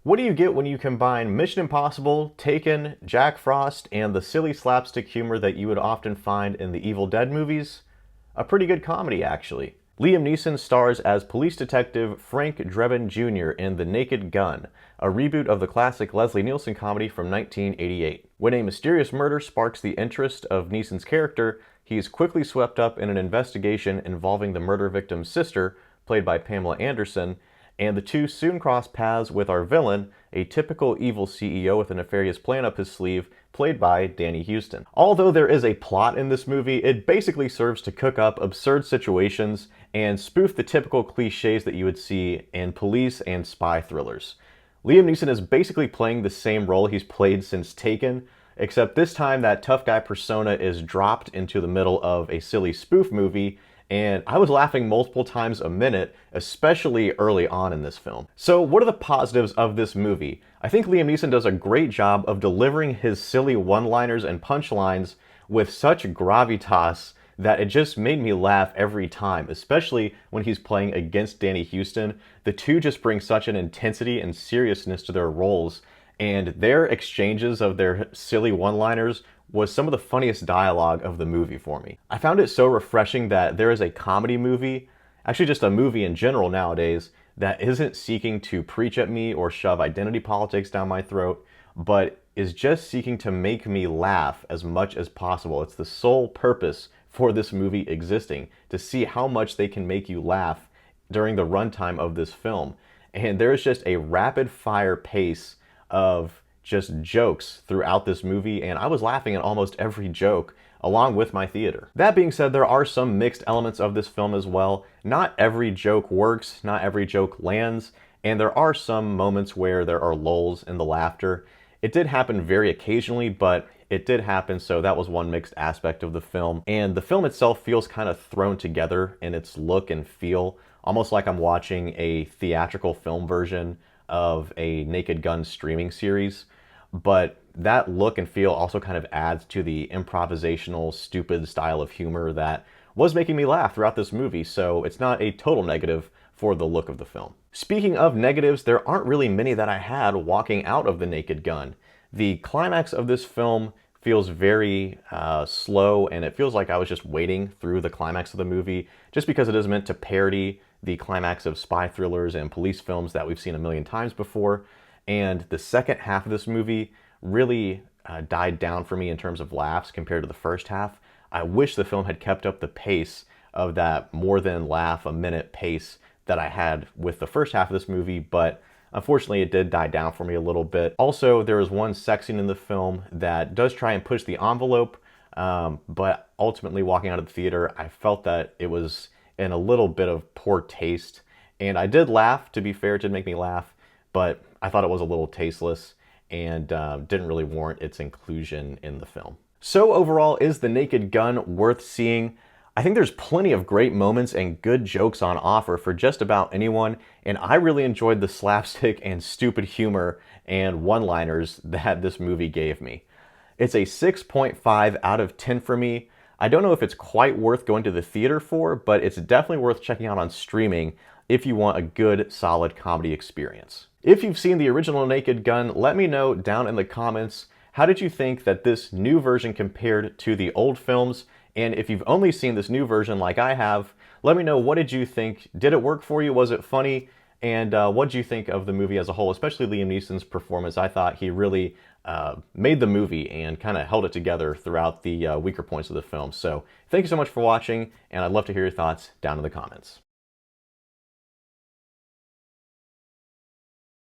What do you get when you combine Mission Impossible, Taken, Jack Frost, and the silly slapstick humor that you would often find in the Evil Dead movies? A pretty good comedy, actually. Liam Neeson stars as police detective Frank Drebin Jr. in The Naked Gun, a reboot of the classic Leslie Neilson comedy from 1988. When a mysterious murder sparks the interest of Neeson's character, he is quickly swept up in an investigation involving the murder victim's sister, played by Pamela Anderson, and the two soon cross paths with our villain, a typical evil CEO with a nefarious plan up his sleeve, played by Danny Huston. Although there is a plot in this movie, it basically serves to cook up absurd situations and spoof the typical cliches that you would see in police and spy thrillers. Liam Neeson is basically playing the same role he's played since Taken, except this time that tough guy persona is dropped into the middle of a silly spoof movie, and I was laughing multiple times a minute, especially early on in this film. So what are the positives of this movie? I think Liam Neeson does a great job of delivering his silly one-liners and punchlines with such gravitas that it just made me laugh every time, especially when he's playing against Danny Huston. The two just bring such an intensity and seriousness to their roles, and their exchanges of their silly one-liners was some of the funniest dialogue of the movie for me. I found it so refreshing that there is a comedy movie, actually just a movie in general nowadays, that isn't seeking to preach at me or shove identity politics down my throat, but is just seeking to make me laugh as much as possible. It's the sole purpose for this movie existing, to see how much they can make you laugh during the runtime of this film. And there's just a rapid fire pace of just jokes throughout this movie, and I was laughing at almost every joke along with my theater. That being said, there are some mixed elements of this film as well. Not every joke works, not every joke lands, and there are some moments where there are lulls in the laughter. It did happen very occasionally, but it did happen, so that was one mixed aspect of the film. And the film itself feels kind of thrown together in its look and feel, almost like I'm watching a theatrical film version of a Naked Gun streaming series. But that look and feel also kind of adds to the improvisational, stupid style of humor that was making me laugh throughout this movie, so it's not a total negative for the look of the film. Speaking of negatives, there aren't really many that I had walking out of The Naked Gun. The climax of this film feels very slow, and it feels like I was just waiting through the climax of the movie, just because it is meant to parody the climax of spy thrillers and police films that we've seen a million times before. And the second half of this movie really died down for me in terms of laughs compared to the first half. I wish the film had kept up the pace of that more than laugh a minute pace that I had with the first half of this movie, but unfortunately it did die down for me a little bit. Also, there is one sex scene in the film that does try and push the envelope, but ultimately walking out of the theater, I felt that it was in a little bit of poor taste. And I did laugh, to be fair, it did make me laugh, but I thought it was a little tasteless and didn't really warrant its inclusion in the film. So overall, is The Naked Gun worth seeing? I think there's plenty of great moments and good jokes on offer for just about anyone, and I really enjoyed the slapstick and stupid humor and one-liners that this movie gave me. It's a 6.5 out of 10 for me. I don't know if it's quite worth going to the theater for, but it's definitely worth checking out on streaming if you want a good, solid comedy experience. If you've seen the original Naked Gun, let me know down in the comments, how did you think that this new version compared to the old films? And if you've only seen this new version like I have, let me know, what did you think? Did it work for you? Was it funny? And what did you think of the movie as a whole, especially Liam Neeson's performance? I thought he really made the movie and kind of held it together throughout the weaker points of the film. So thank you so much for watching, and I'd love to hear your thoughts down in the comments.